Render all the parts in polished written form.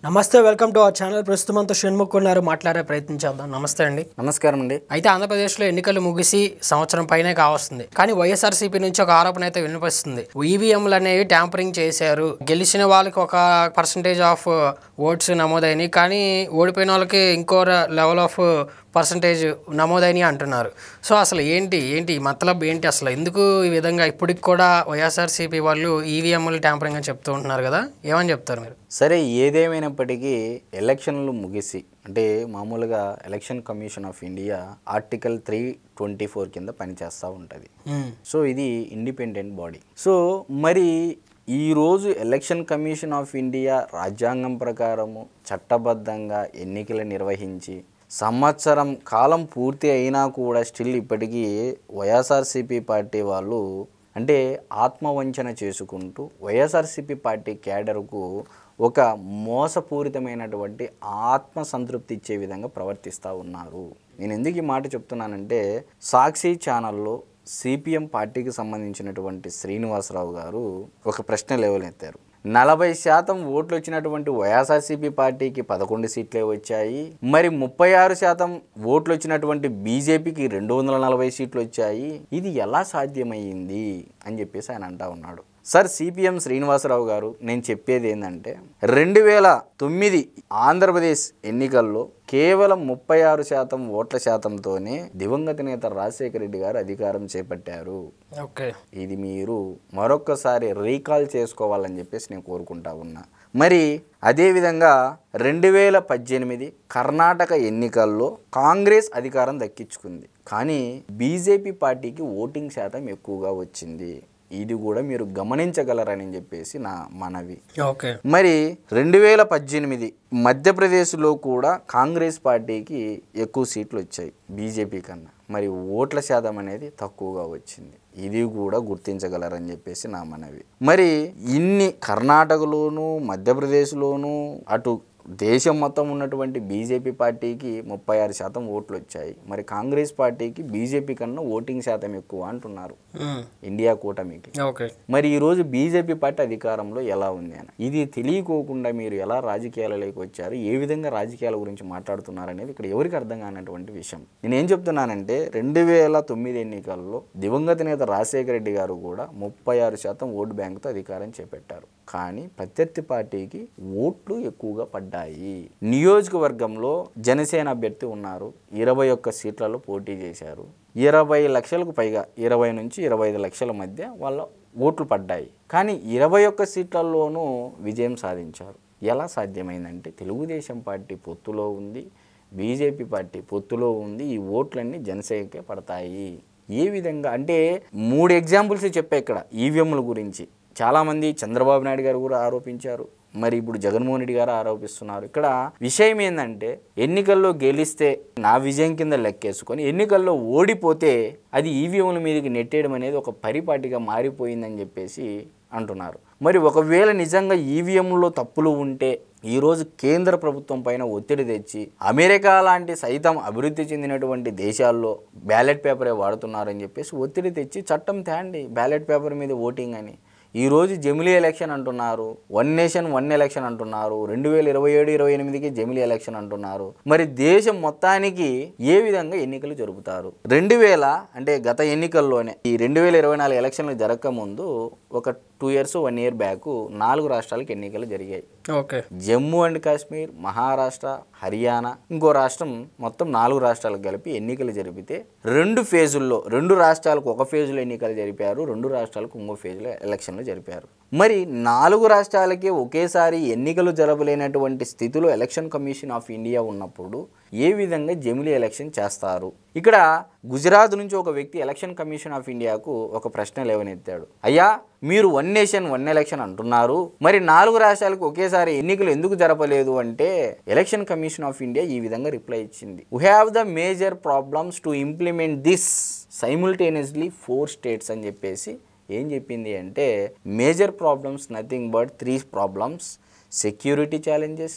నమస్తే, welcome to our channel. ప్రస్తుతం అంతా షణ్ముఖ్ ఉన్నారు, మాట్లాడే ప్రయత్నం చేద్దాం. నమస్తే అండి. నమస్కారం అండి. అయితే ఆంధ్రప్రదేశ్లో ఎన్నికలు ముగిసి సంవత్సరం పైనే కావస్తుంది, కానీ వైఎస్ఆర్సీపీ నుంచి ఒక ఆరోపణ అయితే వినిపిస్తుంది. ఈవీఎంలు అనేవి ట్యాంపరింగ్ చేశారు, గెలిచిన వాళ్ళకి ఒక పర్సంటేజ్ ఆఫ్ ఓట్స్ నమోదైనవి, కానీ ఓడిపోయిన వాళ్ళకి ఇంకో లెవెల్ ఆఫ్ పర్సంటేజ్ నమోదైనవి అంటున్నారు. సో అసలు ఏంటి మతలబ్ ఏంటి, అసలు ఎందుకు ఈ విధంగా ఇప్పటికి కూడా వైఎస్ఆర్సీపీ వాళ్ళు ఈవీఎంలు ట్యాంపరింగ్ అని చెప్తూ ఉంటున్నారు కదా, ఏమని చెప్తారు మీరు? సరే, ఏదేమైనప్పటికీ ఎలక్షన్లు ముగిసి అంటే మామూలుగా election commission of India article 324 కింద పనిచేస్తూ ఉంటుంది. సో ఇది ఇండిపెండెంట్ బాడీ. సో మరి ఈరోజు ఎలక్షన్ కమిషన్ ఆఫ్ ఇండియా రాజ్యాంగం ప్రకారము చట్టబద్ధంగా ఎన్నికలు నిర్వహించి సంవత్సరం కాలం పూర్తి అయినా కూడా స్టిల్ ఇప్పటికీ వైఎస్ఆర్సీపీ పార్టీ వాళ్ళు అంటే ఆత్మవంచన చేసుకుంటూ వైఎస్ఆర్సీపీ పార్టీ క్యాడర్కు ఒక మోసపూరితమైనటువంటి ఆత్మసంతృప్తి ఇచ్చే విధంగా ప్రవర్తిస్తూ ఉన్నారు. నేను ఎందుకు ఈ మాట చెప్తున్నానంటే, సాక్షి ఛానల్లో సిపిఎం పార్టీకి సంబంధించినటువంటి శ్రీనివాసరావు గారు ఒక ప్రశ్న లేవనెత్తారు. 40% ఓట్లు వచ్చినటువంటి వైఎస్ఆర్సీపీ పార్టీకి 11 సీట్లే వచ్చాయి, మరి 36% ఓట్లు వచ్చినటువంటి బీజేపీకి 240 సీట్లు వచ్చాయి, ఇది ఎలా సాధ్యమైంది అని చెప్పేసి ఆయన అంటా ఉన్నాడు. సార్, సిపిఎం శ్రీనివాసరావు గారు, నేను చెప్పేది ఏంటంటే 2009 ఆంధ్రప్రదేశ్ ఎన్నికల్లో కేవలం 36% ఓట్ల శాతంతోనే దివంగత నేత రాజశేఖర రెడ్డి గారు అధికారం చేపట్టారు. ఇది మీరు మరొక్కసారి రీకాల్ చేసుకోవాలని చెప్పేసి నేను కోరుకుంటా ఉన్నా. మరి అదేవిధంగా 2018 కర్ణాటక ఎన్నికల్లో కాంగ్రెస్ అధికారం దక్కించుకుంది, కానీ బీజేపీ పార్టీకి ఓటింగ్ శాతం ఎక్కువగా వచ్చింది. ఇది కూడా మీరు గమనించగలరని చెప్పేసి నా మనవి. మరి 2018 మధ్యప్రదేశ్లో కూడా కాంగ్రెస్ పార్టీకి ఎక్కువ సీట్లు వచ్చాయి బీజేపీ కన్నా, మరి ఓట్ల శాతం అనేది తక్కువగా వచ్చింది. ఇది కూడా గుర్తించగలరని చెప్పేసి నా మనవి. మరి ఇన్ని కర్ణాటకలోను మధ్యప్రదేశ్లోను అటు దేశం మొత్తం ఉన్నటువంటి బీజేపీ పార్టీకి 36% ఓట్లు వచ్చాయి, మరి కాంగ్రెస్ పార్టీకి బీజేపీ కన్నా ఓటింగ్ శాతం ఎక్కువ అంటున్నారు ఇండియా కూటమికి. మరి ఈరోజు బీజేపీ పార్టీ అధికారంలో ఎలా ఉంది అని ఇది తెలియకోకుండా మీరు ఎలా రాజకీయాలలోకి వచ్చారు, ఏ విధంగా రాజకీయాల గురించి మాట్లాడుతున్నారు అనేది ఇక్కడ ఎవరికి అర్థం కానటువంటి విషయం. నేనేం చెప్తున్నానంటే 2009 ఎన్నికల్లో దివంగత నేత రాజశేఖర రెడ్డి గారు కూడా 36% ఓటు బ్యాంకుతో అధికారం చేపట్టారు, కానీ ప్రత్యర్థి పార్టీకి ఓట్లు ఎక్కువగా పడ్డాయి. నియోజకవర్గంలో జనసేన అభ్యర్థి ఉన్నారు, 21 సీట్లలో పోటీ చేశారు, 20 లక్షలకు పైగా 20 నుంచి 25 లక్షల మధ్య వాళ్ళ ఓట్లు పడ్డాయి, కానీ 21 సీట్లలోనూ విజయం సాధించారు. ఎలా సాధ్యమైందంటే తెలుగుదేశం పార్టీ పొత్తులో ఉంది, బీజేపీ పార్టీ పొత్తులో ఉంది, ఈ ఓట్లన్నీ జనసేనకే పడతాయి. ఏ విధంగా అంటే 3 ఎగ్జాంపుల్స్ చెప్పా ఇక్కడ ఈవీఎంల గురించి. చాలామంది చంద్రబాబు నాయుడు గారు కూడా ఆరోపించారు, మరి ఇప్పుడు జగన్మోహన్ రెడ్డి గారు ఆరోపిస్తున్నారు. ఇక్కడ విషయం ఏంటంటే ఎన్నికల్లో గెలిస్తే నా విజయం కింద లెక్కేసుకొని ఎన్నికల్లో ఓడిపోతే అది ఈవీఎంల మీదకి నెట్టేయడం అనేది ఒక పరిపాటిగా మారిపోయిందని చెప్పేసి అంటున్నారు. మరి ఒకవేళ నిజంగా ఈవీఎంలో తప్పులు ఉంటే ఈరోజు కేంద్ర ప్రభుత్వం పైన ఒత్తిడి తెచ్చి అమెరికా లాంటి సైతం అభివృద్ధి చెందినటువంటి దేశాల్లో బ్యాలెట్ పేపరే వాడుతున్నారని చెప్పేసి ఒత్తిడి తెచ్చి చట్టం తేండి బ్యాలెట్ పేపర్ మీద ఓటింగ్ అని. ఈరోజు జమిలీ ఎలక్షన్ అంటున్నారు, 1 నేషన్ 1 ఎలక్షన్ అంటున్నారు, 2027-28కి జమిలీ ఎలక్షన్ అంటున్నారు. మరి దేశం మొత్తానికి ఏ విధంగా ఎన్నికలు జరుపుతారు? 2000 అంటే గత ఎన్నికల్లోనే ఈ 2024 ఎలక్షన్లు జరగక ముందు ఒక 2 years 1 year బ్యాక్ 4 రాష్ట్రాలకు ఎన్నికలు జరిగాయి. జమ్మూ అండ్ కాశ్మీర్, మహారాష్ట్ర, హర్యానా, ఇంకో రాష్ట్రం, మొత్తం 4 రాష్ట్రాలకు కలిపి ఎన్నికలు జరిపితే 2 ఫేజుల్లో 2 రాష్ట్రాలకు ఒక ఫేజ్లో ఎన్నికలు జరిపారు, 2 రాష్ట్రాలకు ఇంకో ఫేజ్లో ఎలక్షన్లు జరిపారు. మరి 4 రాష్ట్రాలకే ఒకేసారి ఎన్నికలు జరపలేనటువంటి స్థితిలో ఎలక్షన్ కమిషన్ ఆఫ్ ఇండియా ఉన్నప్పుడు ఏ విధంగా జమిలీ ఎలక్షన్ చేస్తారు? ఇక్కడ గుజరాత్ నుంచి ఒక వ్యక్తి ఎలక్షన్ కమిషన్ ఆఫ్ ఇండియాకు ఒక ప్రశ్న లేవనెత్తాడు. అయ్యా, మీరు 1 నేషన్ 1 ఎలక్షన్ అంటున్నారు, మరి 4 రాష్ట్రాలకు ఒకేసారి ఎన్నికలు ఎందుకు జరపలేదు అంటే ఎలక్షన్ కమిషన్ ఆఫ్ ఇండియా ఈ విధంగా రిప్లై ఇచ్చింది. We have the major problems to implement this simultaneously 4 states అని చెప్పేసి ఏం చెప్పింది అంటే major problems nothing but 3 problems: security challenges,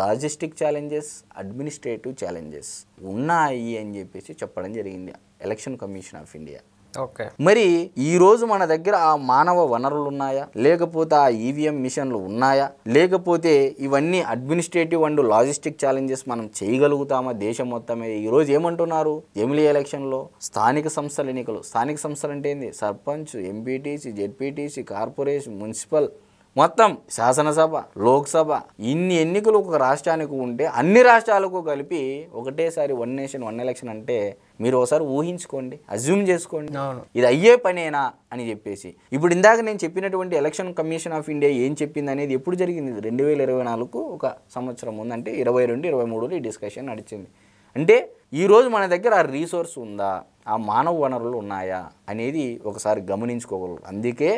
logistic challenges, administrative challenges ఉన్నాయి అని చెప్పేసి చెప్పడం జరిగింది election commission of India. Okay. మరి ఈరోజు మన దగ్గర ఆ మానవ వనరులు ఉన్నాయా, లేకపోతే ఆ ఈవీఎం మిషన్లు ఉన్నాయా, లేకపోతే ఇవన్నీ అడ్మినిస్ట్రేటివ్ అండ్ లాజిస్టిక్ ఛాలెంజెస్ మనం చేయగలుగుతామా దేశం మొత్తమే? ఈరోజు ఏమంటున్నారు జమిలీ ఎలక్షన్లో స్థానిక సంస్థల ఎన్నికలు. స్థానిక సంస్థలు అంటే ఏంది? Sarpanch, MPTC, ZPTC, corporation, municipal, మొత్తం శాసనసభ, లోక్సభ, ఇన్ని ఎన్నికలు ఒక రాష్ట్రానికి ఉంటే అన్ని రాష్ట్రాలకు కలిపి ఒకటేసారి వన్ నేషన్ వన్ ఎలక్షన్ అంటే మీరు ఒకసారి ఊహించుకోండి, అజ్యూమ్ చేసుకోండి, ఇది అయ్యే పనేనా అని చెప్పేసి. ఇప్పుడు ఇందాక నేను చెప్పినటువంటి ఎలక్షన్ కమిషన్ ఆఫ్ ఇండియా ఏం చెప్పింది అనేది ఎప్పుడు జరిగింది? 2024 ఒక సంవత్సరం ముందు, అంటే 22-23లో ఈ డిస్కషన్ నడిచింది. అంటే ఈరోజు మన దగ్గర ఆ రీసోర్స్ ఉందా, ఆ మానవ వనరులు ఉన్నాయా అనేది ఒకసారి గమనించుకోగలరు. అందుకే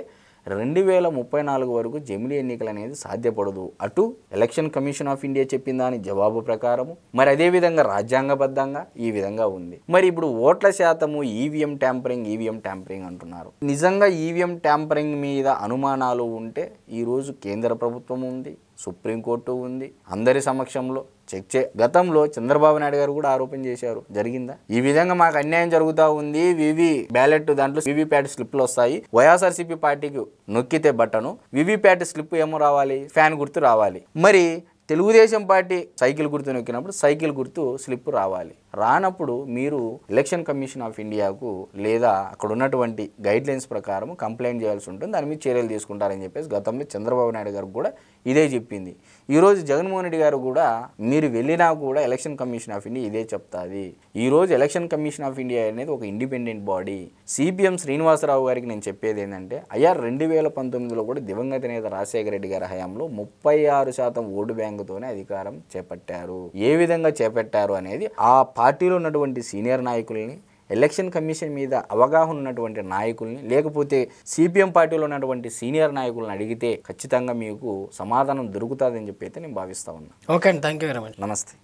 2034 వరకు జమిలీ ఎన్నికలు అనేది సాధ్యపడదు. అటు ఎలక్షన్ కమిషన్ ఆఫ్ ఇండియా చెప్పిన దాని జవాబు ప్రకారము, మరి అదేవిధంగా రాజ్యాంగబద్ధంగా ఈ విధంగా ఉంది. మరి ఇప్పుడు ఓట్ల శాతము ఈవీఎం ట్యాంపరింగ్ అంటున్నారు. నిజంగా ఈవీఎం ట్యాంపరింగ్ మీద అనుమానాలు ఉంటే ఈరోజు కేంద్ర ప్రభుత్వం ఉంది, సుప్రీంకోర్టు ఉంది, అందరి సమక్షంలో చెక్ గతంలో చంద్రబాబు నాయుడు గారు కూడా ఆరోపణ చేశారు. జరిగిందా? ఈ విధంగా మాకు అన్యాయం జరుగుతూ ఉంది, బ్యాలెట్ దాంట్లో వీవీప్యాట్ స్లిప్లు వస్తాయి, వైఎస్ఆర్సీపీ పార్టీకి నొక్కితే బట్టను వీవీప్యాట్ స్లిప్ ఏమో రావాలి, ఫ్యాన్ గుర్తు రావాలి. మరి తెలుగుదేశం పార్టీ సైకిల్ గుర్తు నొక్కినప్పుడు సైకిల్ గుర్తు స్లిప్ రావాలి. రానప్పుడు మీరు ఎలక్షన్ కమిషన్ ఆఫ్ ఇండియాకు లేదా అక్కడ ఉన్నటువంటి గైడ్ లైన్స్ ప్రకారం కంప్లైంట్ చేయాల్సి ఉంటుంది, దాని మీద చర్యలు తీసుకుంటారని చెప్పేసి గతంలో చంద్రబాబు నాయుడు గారు కూడా ఇదే చెప్పింది. ఈరోజు జగన్మోహన్ రెడ్డి గారు కూడా మీరు వెళ్ళినా కూడా ఎలక్షన్ కమిషన్ ఆఫ్ ఇండియా ఇదే చెప్తాది. ఈరోజు ఎలక్షన్ కమిషన్ ఆఫ్ ఇండియా అనేది ఒక ఇండిపెండెంట్ బాడీ. సిపిఎం శ్రీనివాసరావు గారికి నేను చెప్పేది ఏంటంటే, 2019లో కూడా దివంగత నేత రాజశేఖర రెడ్డి గారి హయాంలో 36% ఓటు బ్యాంకుతోనే అధికారం చేపట్టారు. ఏ విధంగా చేపట్టారు అనేది ఆ పార్టీలో ఉన్నటువంటి సీనియర్ నాయకుల్ని, ఎలక్షన్ కమిషన్ మీద అవగాహన ఉన్నటువంటి నాయకుల్ని, లేకపోతే సిపిఎం పార్టీలో ఉన్నటువంటి సీనియర్ నాయకులను అడిగితే ఖచ్చితంగా మీకు సమాధానం దొరుకుతుందని చెప్పి అయితే నేను భావిస్తా ఉన్నా. ఓకే అండి, థ్యాంక్ యూ వెరీ మచ్. నమస్తే.